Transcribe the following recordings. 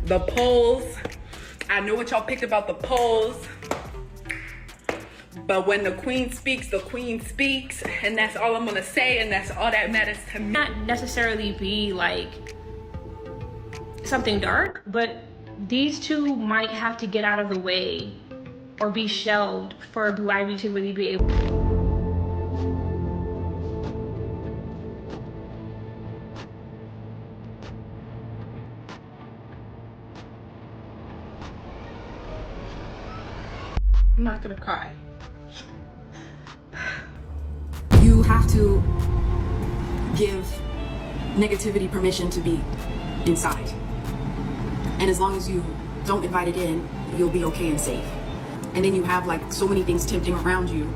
the polls. I know what y'all picked about the polls. But when the queen speaks, and that's all I'm gonna say, and that's all that matters to me. Not necessarily be like something dark, but these two might have to get out of the way or be shelved for Blue Ivy to really be able. I'm not gonna cry. You have to give negativity permission to be inside. And as long as you don't invite it in, you'll be okay and safe. And then you have like so many things tempting around you,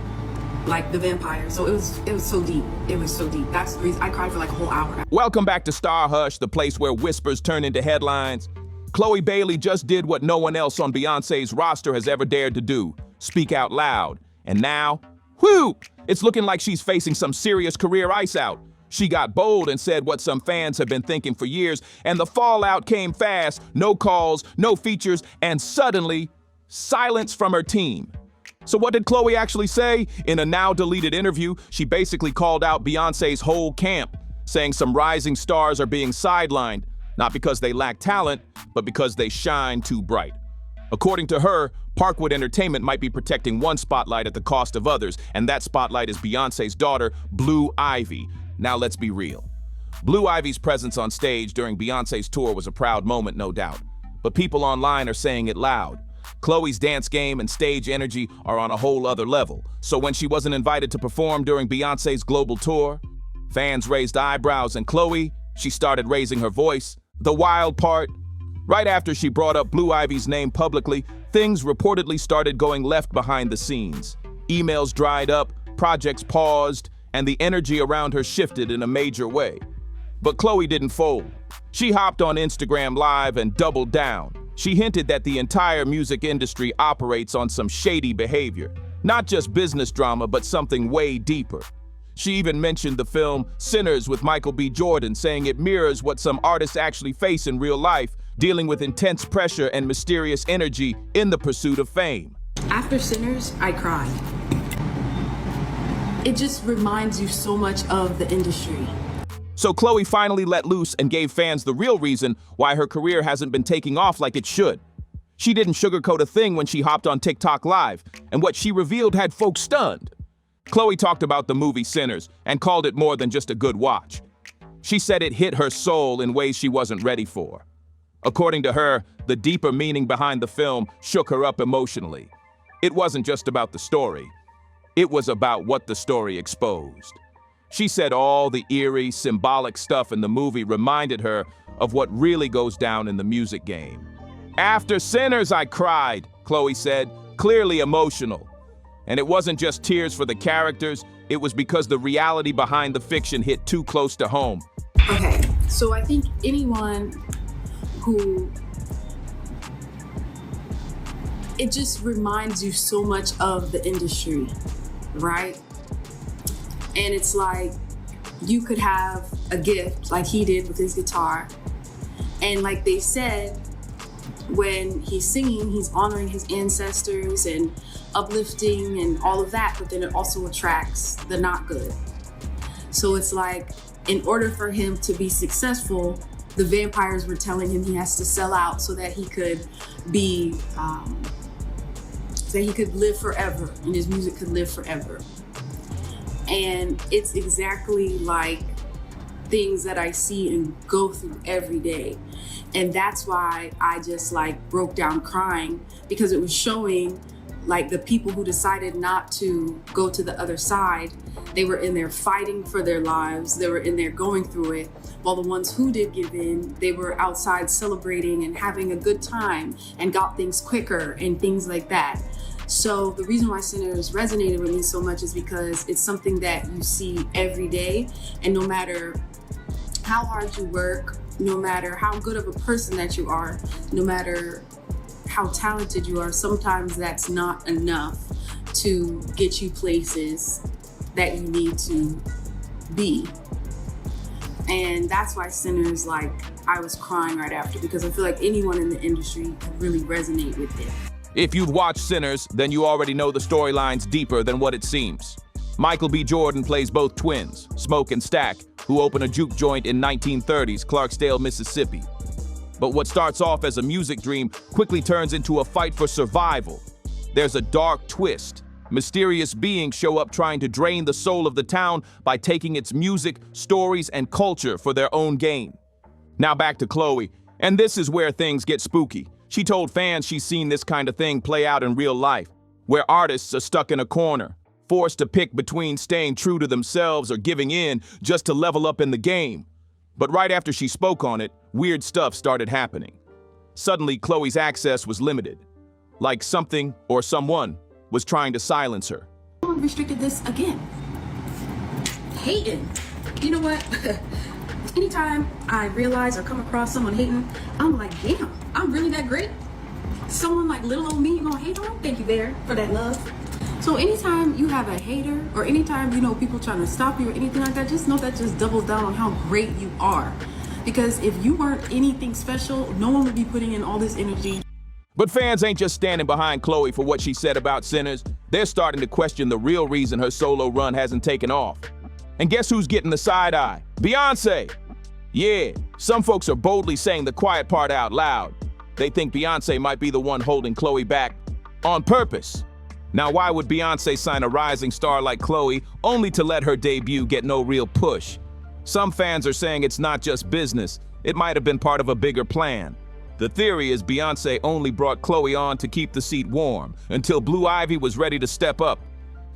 like the vampire. So it was so deep. It was so deep. That's the reason I cried for like a whole hour. Welcome back to StarHush, the place where whispers turn into headlines. Chloe Bailey just did what no one else on Beyonce's roster has ever dared to do: speak out loud. And now, whew, it's looking like she's facing some serious career ice out. She got bold and said what some fans have been thinking for years, and the fallout came fast. No calls, no features, and suddenly, silence from her team. So what did Chloe actually say? In a now-deleted interview, she basically called out Beyonce's whole camp, saying some rising stars are being sidelined, not because they lack talent, but because they shine too bright. According to her, Parkwood Entertainment might be protecting one spotlight at the cost of others, and that spotlight is Beyonce's daughter, Blue Ivy. Now let's be real. Blue Ivy's presence on stage during Beyonce's tour was a proud moment, no doubt. But people online are saying it loud. Chloe's dance game and stage energy are on a whole other level. So when she wasn't invited to perform during Beyonce's global tour, fans raised eyebrows, and Chloe, she started raising her voice. The wild part, right after she brought up Blue Ivy's name publicly, things reportedly started going left behind the scenes. Emails dried up, projects paused, and the energy around her shifted in a major way. But Chloe didn't fold. She hopped on Instagram Live and doubled down. She hinted that the entire music industry operates on some shady behavior, not just business drama, but something way deeper. She even mentioned the film Sinners with Michael B. Jordan, saying it mirrors what some artists actually face in real life, dealing with intense pressure and mysterious energy in the pursuit of fame. After Sinners, I cried. It just reminds you so much of the industry. So Chloe finally let loose and gave fans the real reason why her career hasn't been taking off like it should. She didn't sugarcoat a thing when she hopped on TikTok Live, and what she revealed had folks stunned. Chloe talked about the movie Sinners and called it more than just a good watch. She said it hit her soul in ways she wasn't ready for. According to her, the deeper meaning behind the film shook her up emotionally. It wasn't just about the story. It was about what the story exposed. She said all the eerie, symbolic stuff in the movie reminded her of what really goes down in the music game. After Sinners, I cried, Chloe said, clearly emotional. And it wasn't just tears for the characters, it was because the reality behind the fiction hit too close to home. Okay, so I think anyone who, it just reminds you so much of the industry, right? And it's like you could have a gift like he did with his guitar, and like they said, when he's singing, he's honoring his ancestors and uplifting and all of that, but then it also attracts the not good. So it's like, in order for him to be successful, the vampires were telling him he has to sell out so that he could be, so that he could live forever and his music could live forever. And it's exactly like things that I see and go through every day. And that's why I just like broke down crying, because it was showing like the people who decided not to go to the other side, they were in there fighting for their lives, they were in there going through it, while the ones who did give in, they were outside celebrating and having a good time and got things quicker and things like that. So the reason why Sinners resonated with me so much is because it's something that you see every day, and no matter how hard you work, no matter how good of a person that you are, no matter how talented you are, sometimes that's not enough to get you places that you need to be. And that's why Sinners, like, I was crying right after because I feel like anyone in the industry could really resonate with it. If you've watched Sinners, then you already know the storyline's deeper than what it seems. Michael B. Jordan plays both twins, Smoke and Stack, who open a juke joint in 1930s Clarksdale, Mississippi. But what starts off as a music dream quickly turns into a fight for survival. There's a dark twist. Mysterious beings show up trying to drain the soul of the town by taking its music, stories, and culture for their own gain. Now back to Chloe, and this is where things get spooky. She told fans she's seen this kind of thing play out in real life, where artists are stuck in a corner, forced to pick between staying true to themselves or giving in just to level up in the game. But right after she spoke on it, weird stuff started happening. Suddenly, Chloe's access was limited, like something or someone was trying to silence her. Someone restricted this again. Hating. You know what? Anytime I realize or come across someone hating, I'm like, damn, I'm really that great? Someone like little old me, you gonna hate on? Thank you, Bear, for that love. So anytime you have a hater, or anytime, people trying to stop you or anything like that, just know that just doubles down on how great you are. Because if you weren't anything special, no one would be putting in all this energy. But fans ain't just standing behind Chloe for what she said about Sinners. They're starting to question the real reason her solo run hasn't taken off. And guess who's getting the side eye? Beyonce! Yeah, some folks are boldly saying the quiet part out loud. They think Beyonce might be the one holding Chloe back on purpose. Now, why would Beyonce sign a rising star like Chloe only to let her debut get no real push? Some fans are saying it's not just business. It might have been part of a bigger plan. The theory is Beyonce only brought Chloe on to keep the seat warm until Blue Ivy was ready to step up.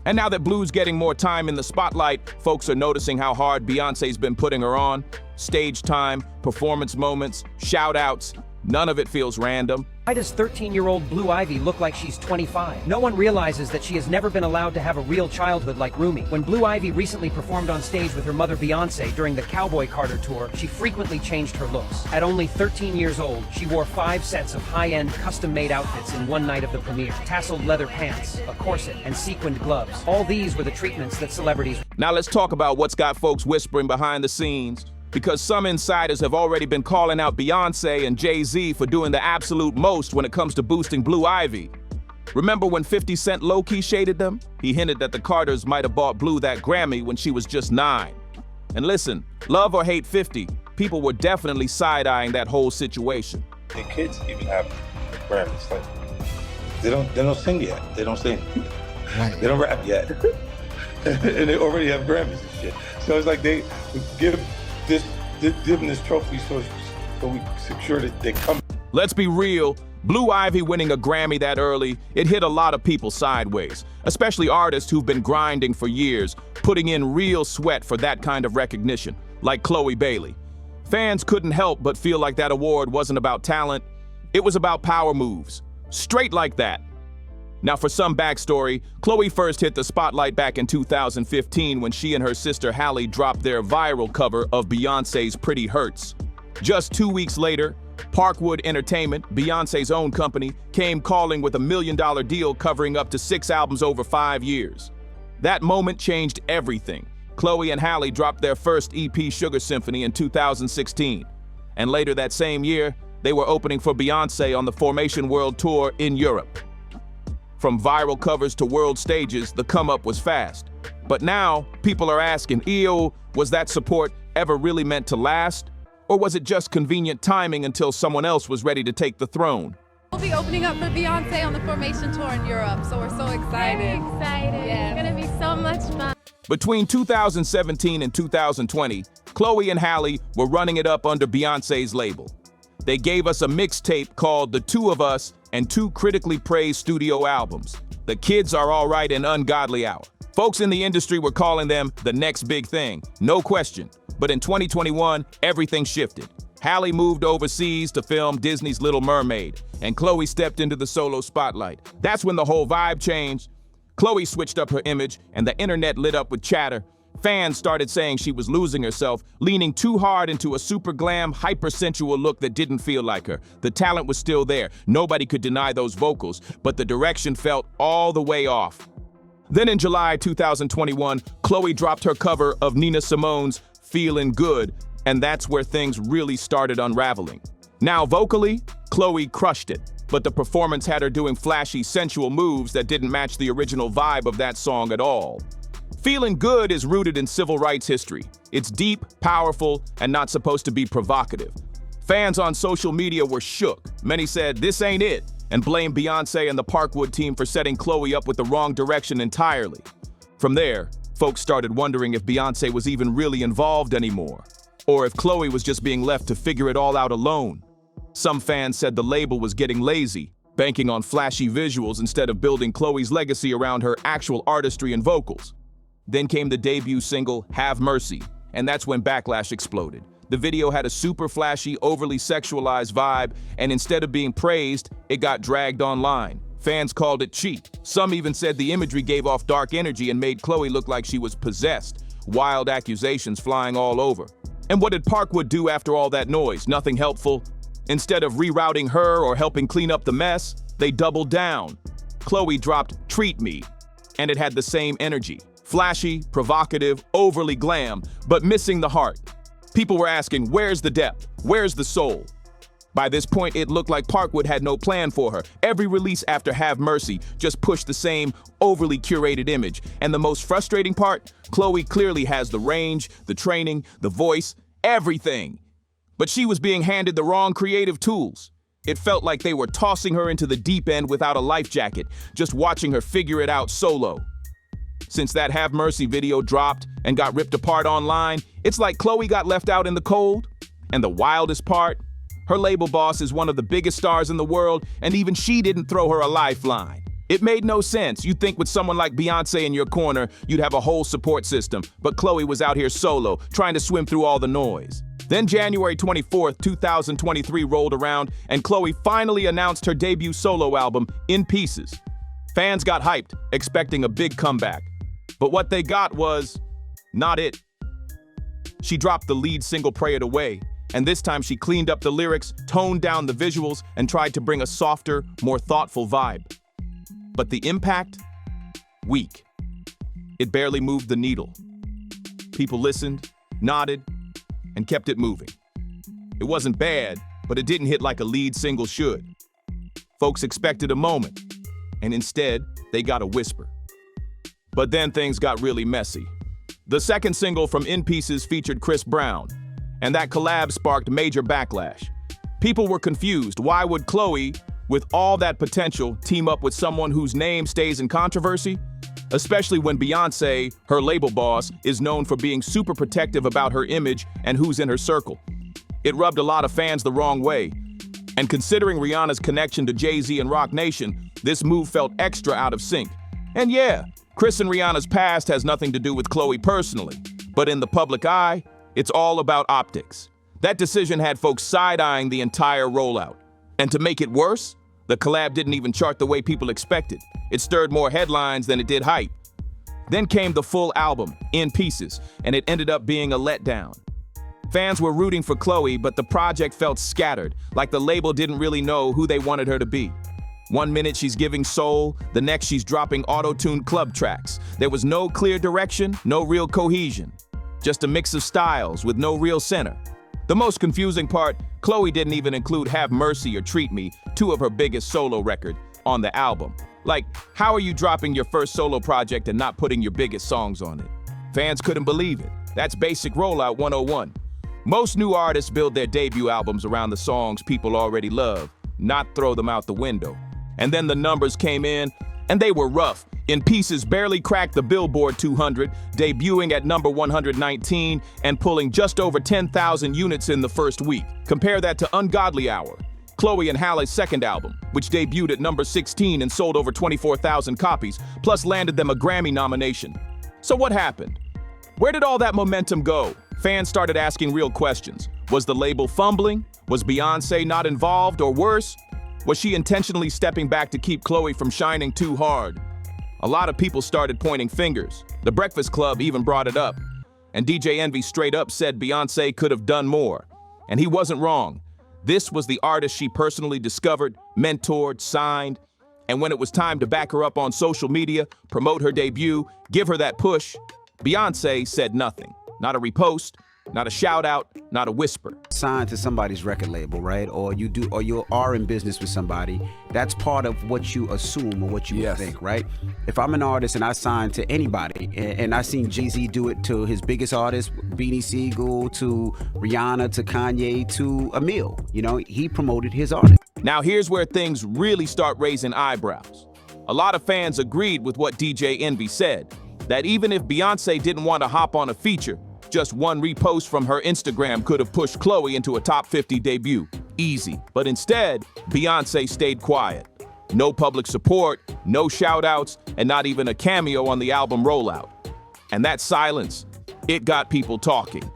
And now that Blue's getting more time in the spotlight, folks are noticing how hard Beyonce's been putting her on. Stage time, performance moments, shout-outs, none of it feels random. Why does 13-year-old Blue Ivy look like she's 25? No one realizes that she has never been allowed to have a real childhood like Rumi. When Blue Ivy recently performed on stage with her mother Beyonce during the Cowboy Carter tour, she frequently changed her looks. At only 13 years old, she wore 5 sets of high-end, custom-made outfits in one night of the premiere. Tasseled leather pants, a corset, and sequined gloves. All these were the treatments that celebrities... Now let's talk about what's got folks whispering behind the scenes. Because some insiders have already been calling out Beyonce and Jay-Z for doing the absolute most when it comes to boosting Blue Ivy. Remember when 50 Cent low-key shaded them? He hinted that the Carters might have bought Blue that Grammy when she was just 9. And listen, love or hate 50, people were definitely side-eyeing that whole situation. The kids even have Grammys. Like, they don't sing yet. They don't sing. Right. They don't rap yet. And they already have Grammys and shit. So it's like they give them this trophy so we secure that they come. Let's be real, Blue Ivy winning a Grammy that early, it hit a lot of people sideways, especially artists who've been grinding for years, putting in real sweat for that kind of recognition, like Chloe Bailey. Fans couldn't help but feel like that award wasn't about talent, it was about power moves. Straight like that. Now for some backstory, Chloe first hit the spotlight back in 2015 when she and her sister Halle dropped their viral cover of Beyonce's Pretty Hurts. Just 2 weeks later, Parkwood Entertainment, Beyonce's own company, came calling with $1 million deal covering up to 6 albums over 5 years. That moment changed everything. Chloe and Halle dropped their first EP, Sugar Symphony, in 2016. And later that same year, they were opening for Beyonce on the Formation World Tour in Europe. From viral covers to world stages, the come-up was fast. But now, people are asking, ew, was that support ever really meant to last? Or was it just convenient timing until someone else was ready to take the throne? We'll be opening up for Beyonce on the Formation Tour in Europe, so we're so excited. Very excited. Yeah. It's gonna be so much fun. Between 2017 and 2020, Chloe and Halle were running it up under Beyonce's label. They gave us a mixtape called The Two of Us and 2 critically praised studio albums, The Kids Are Alright and Ungodly Hour. Folks in the industry were calling them the next big thing, no question. But in 2021, everything shifted. Halle moved overseas to film Disney's Little Mermaid, and Chloe stepped into the solo spotlight. That's when the whole vibe changed. Chloe switched up her image, and the internet lit up with chatter. Fans started saying she was losing herself, leaning too hard into a super glam, hypersensual look that didn't feel like her. The talent was still there. Nobody could deny those vocals, but the direction felt all the way off. Then in July 2021, Chloe dropped her cover of Nina Simone's Feelin' Good, And that's where things really started unraveling. Now vocally, Chloe crushed it, but the performance had her doing flashy, sensual moves that didn't match the original vibe of that song at all. Feeling Good is rooted in civil rights history. It's deep, powerful, and not supposed to be provocative. Fans on social media were shook. Many said, "This ain't it," and blamed Beyonce and the Parkwood team for setting Chloe up with the wrong direction entirely. From there, folks started wondering if Beyonce was even really involved anymore, or if Chloe was just being left to figure it all out alone. Some fans said the label was getting lazy, banking on flashy visuals instead of building Chloe's legacy around her actual artistry and vocals. Then came the debut single, Have Mercy, and that's when backlash exploded. The video had a super flashy, overly sexualized vibe, and instead of being praised, it got dragged online. Fans called it cheap. Some even said the imagery gave off dark energy and made Chloe look like she was possessed, wild accusations flying all over. And what did Parkwood do after all that noise? Nothing helpful. Instead of rerouting her or helping clean up the mess, they doubled down. Chloe dropped Treat Me, and it had the same energy. Flashy, provocative, overly glam, but missing the heart. People were asking, where's the depth? Where's the soul? By this point, it looked like Parkwood had no plan for her. Every release after Have Mercy just pushed the same overly curated image. And the most frustrating part, Chloe clearly has the range, the training, the voice, everything. But she was being handed the wrong creative tools. It felt like they were tossing her into the deep end without a life jacket, just watching her figure it out solo. Since that Have Mercy video dropped and got ripped apart online, it's like Chloe got left out in the cold. And the wildest part, her label boss is one of the biggest stars in the world, and even she didn't throw her a lifeline. It made no sense. You'd think with someone like Beyonce in your corner, you'd have a whole support system, but Chloe was out here solo, trying to swim through all the noise. Then January 24th, 2023 rolled around, and Chloe finally announced her debut solo album, In Pieces. Fans got hyped, expecting a big comeback. But what they got was not it. She dropped the lead single Pray It Away, and this time she cleaned up the lyrics, toned down the visuals, and tried to bring a softer, more thoughtful vibe. But the impact? Weak. It barely moved the needle. People listened, nodded, and kept it moving. It wasn't bad, but it didn't hit like a lead single should. Folks expected a moment, and instead, they got a whisper. But then things got really messy. The second single from In Pieces featured Chris Brown, and that collab sparked major backlash. People were confused. Why would Chloe, with all that potential, team up with someone whose name stays in controversy? Especially when Beyonce, her label boss, is known for being super protective about her image and who's in her circle. It rubbed a lot of fans the wrong way. And considering Rihanna's connection to Jay-Z and Roc Nation, this move felt extra out of sync. And yeah, Chris and Rihanna's past has nothing to do with Chloe personally, but in the public eye, it's all about optics. That decision had folks side-eyeing the entire rollout. And to make it worse, the collab didn't even chart the way people expected. It stirred more headlines than it did hype. Then came the full album, In Pieces, and it ended up being a letdown. Fans were rooting for Chloe, but the project felt scattered, like the label didn't really know who they wanted her to be. One minute she's giving soul, the next she's dropping auto-tuned club tracks. There was no clear direction, no real cohesion. Just a mix of styles with no real center. The most confusing part, Chloe didn't even include Have Mercy or Treat Me, two of her biggest solo records, on the album. Like, how are you dropping your first solo project and not putting your biggest songs on it? Fans couldn't believe it. That's basic rollout 101. Most new artists build their debut albums around the songs people already love, not throw them out the window. And then the numbers came in, and they were rough. In Pieces barely cracked the Billboard 200, debuting at number 119 and pulling just over 10,000 units in the first week. Compare that to Ungodly Hour, Chloe and Halle's second album, which debuted at number 16 and sold over 24,000 copies, plus landed them a Grammy nomination. So what happened? Where did all that momentum go? Fans started asking real questions. Was the label fumbling? Was Beyonce not involved, or worse? Was she intentionally stepping back to keep Chloe from shining too hard? A lot of people started pointing fingers. The Breakfast Club even brought it up. And DJ Envy straight up said Beyonce could have done more. And he wasn't wrong. This was the artist she personally discovered, mentored, signed. And when it was time to back her up on social media, promote her debut, give her that push, Beyonce said nothing. Not a repost, Not a shout out, not a whisper. Signed to somebody's record label, right? Or you are in business with somebody. That's part of what you assume or what you think, right? If I'm an artist and I sign to anybody, and I seen Jay-Z do it to his biggest artists, Beanie Siegel, to Rihanna, to Kanye, to Emil. You know, he promoted his artist. Now here's where things really start raising eyebrows. A lot of fans agreed with what DJ Envy said, that even if Beyonce didn't want to hop on a feature, just one repost from her Instagram could have pushed Chloe into a top 50 debut. Easy. But instead, Beyonce stayed quiet. No public support, no shout-outs, and not even a cameo on the album rollout. And that silence, it got people talking.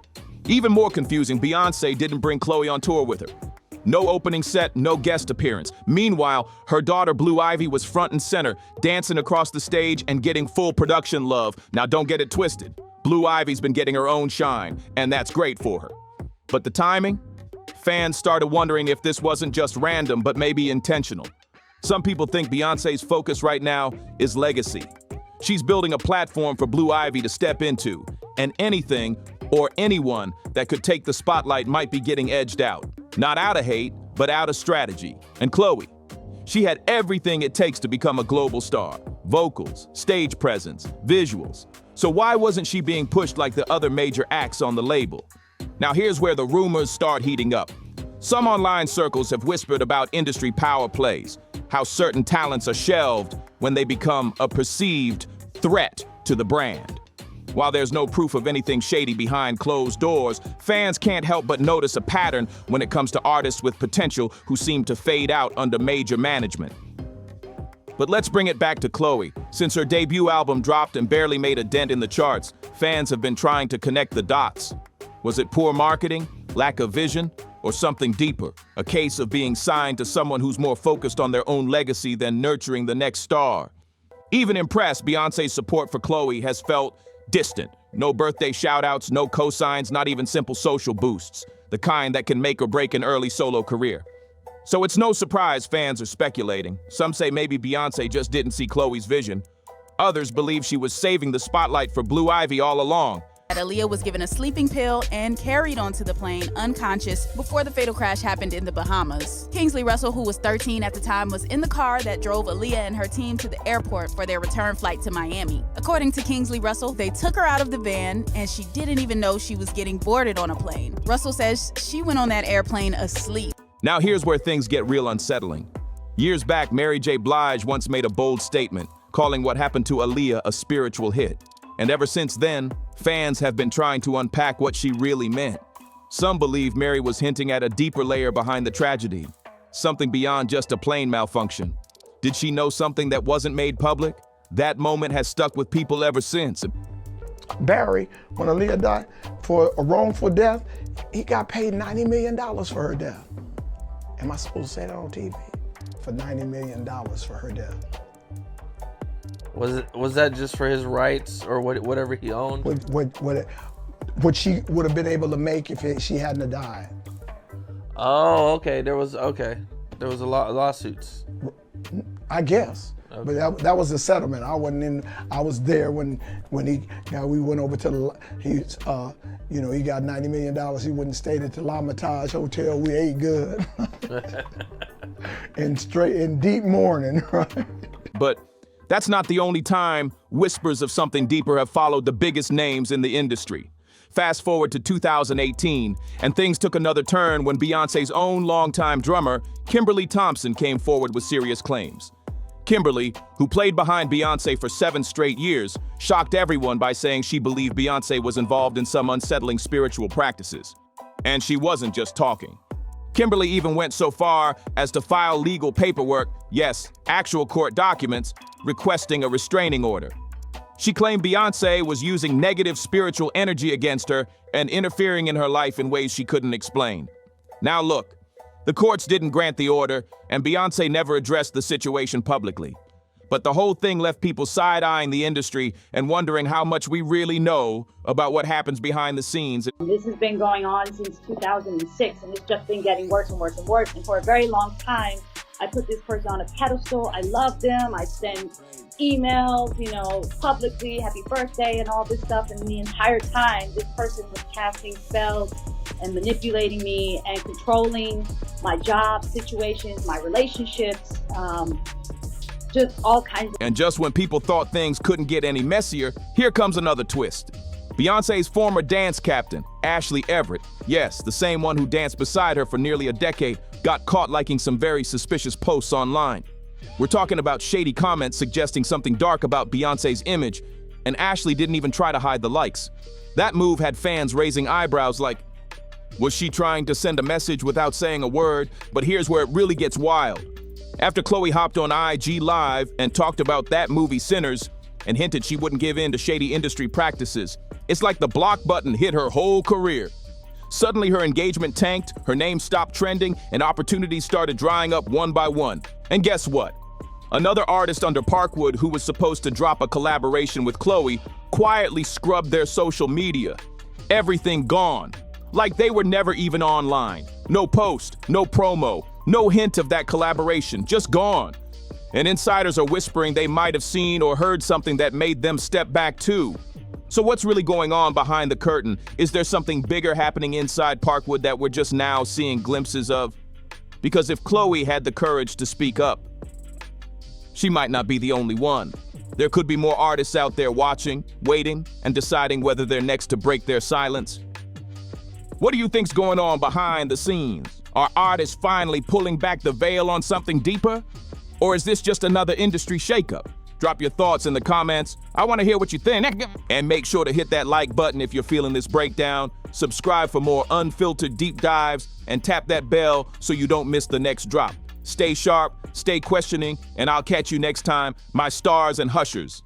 Even more confusing, Beyonce didn't bring Chloe on tour with her. No opening set, no guest appearance. Meanwhile, her daughter Blue Ivy was front and center, dancing across the stage and getting full production love. Now don't get it twisted. Blue Ivy's been getting her own shine, and that's great for her. But the timing? Fans started wondering if this wasn't just random, but maybe intentional. Some people think Beyonce's focus right now is legacy. She's building a platform for Blue Ivy to step into, and anything or anyone that could take the spotlight might be getting edged out. Not out of hate, but out of strategy. And Chloe, she had everything it takes to become a global star. Vocals, stage presence, visuals. So why wasn't she being pushed like the other major acts on the label? Now here's where the rumors start heating up. Some online circles have whispered about industry power plays, how certain talents are shelved when they become a perceived threat to the brand. While there's no proof of anything shady behind closed doors, fans can't help but notice a pattern when it comes to artists with potential who seem to fade out under major management. But let's bring it back to Chloe. Since her debut album dropped and barely made a dent in the charts, fans have been trying to connect the dots. Was it poor marketing, lack of vision, or something deeper? A case of being signed to someone who's more focused on their own legacy than nurturing the next star. Even in press, Beyonce's support for Chloe has felt distant. No birthday shout-outs, no cosigns, not even simple social boosts. The kind that can make or break an early solo career. So it's no surprise fans are speculating. Some say maybe Beyonce just didn't see Chloe's vision. Others believe she was saving the spotlight for Blue Ivy all along. Aaliyah was given a sleeping pill and carried onto the plane unconscious before the fatal crash happened in the Bahamas. Kingsley Russell, who was 13 at the time, was in the car that drove Aaliyah and her team to the airport for their return flight to Miami. According to Kingsley Russell, they took her out of the van and she didn't even know she was getting boarded on a plane. Russell says she went on that airplane asleep. Now here's where things get real unsettling. Years back, Mary J. Blige once made a bold statement, calling what happened to Aaliyah a spiritual hit. And ever since then, fans have been trying to unpack what she really meant. Some believe Mary was hinting at a deeper layer behind the tragedy, something beyond just a plane malfunction. Did she know something that wasn't made public? That moment has stuck with people ever since. Barry, when Aaliyah died for a wrongful death, he got paid $90 million for her death. Am I supposed to say that on TV? For $90 million for her death. Was that just for his rights or whatever he owned? What she would have been able to make if she hadn't have died. Oh, okay. There was a lot of lawsuits. I guess. Okay. But that was the settlement. I wasn't in. I was there when we went over to the. He got $90 million. He wouldn't stayed at the L'Hermitage Hotel. We ate good. in deep mourning, right? But that's not the only time whispers of something deeper have followed the biggest names in the industry. Fast forward to 2018, and things took another turn when Beyonce's own longtime drummer, Kimberly Thompson, came forward with serious claims. Kimberly, who played behind Beyonce for 7 straight years, shocked everyone by saying she believed Beyonce was involved in some unsettling spiritual practices. And she wasn't just talking. Kimberly even went so far as to file legal paperwork, yes, actual court documents, requesting a restraining order. She claimed Beyonce was using negative spiritual energy against her and interfering in her life in ways she couldn't explain. Now look, the courts didn't grant the order, and Beyonce never addressed the situation publicly. But the whole thing left people side-eyeing the industry and wondering how much we really know about what happens behind the scenes. This has been going on since 2006, and it's just been getting worse and worse and worse. And for a very long time, I put this person on a pedestal. I love them. I spend emails, you know, publicly, happy birthday and all this stuff. And the entire time, this person was casting spells and manipulating me and controlling my job situations, my relationships, just all kinds of. And just when people thought things couldn't get any messier, here comes another twist. Beyonce's former dance captain, Ashley Everett, yes, the same one who danced beside her for nearly a decade, got caught liking some very suspicious posts online. We're talking about shady comments suggesting something dark about Beyonce's image, and Ashley didn't even try to hide the likes. That move had fans raising eyebrows like, was she trying to send a message without saying a word? But here's where it really gets wild. After Chloe hopped on IG Live and talked about that movie Sinners and hinted she wouldn't give in to shady industry practices, it's like the block button hit her whole career. Suddenly her engagement tanked, her name stopped trending, and opportunities started drying up one by one. And guess what? Another artist under Parkwood who was supposed to drop a collaboration with Chloe quietly scrubbed their social media. Everything gone. Like they were never even online. No post, no promo, no hint of that collaboration, just gone. And insiders are whispering they might have seen or heard something that made them step back too. So what's really going on behind the curtain? Is there something bigger happening inside Parkwood that we're just now seeing glimpses of? Because if Chloe had the courage to speak up, she might not be the only one. There could be more artists out there watching, waiting, and deciding whether they're next to break their silence. What do you think's going on behind the scenes? Are artists finally pulling back the veil on something deeper? Or is this just another industry shakeup? Drop your thoughts in the comments. I want to hear what you think. And make sure to hit that like button if you're feeling this breakdown. Subscribe for more unfiltered deep dives and tap that bell so you don't miss the next drop. Stay sharp, stay questioning, and I'll catch you next time, my stars and hushers.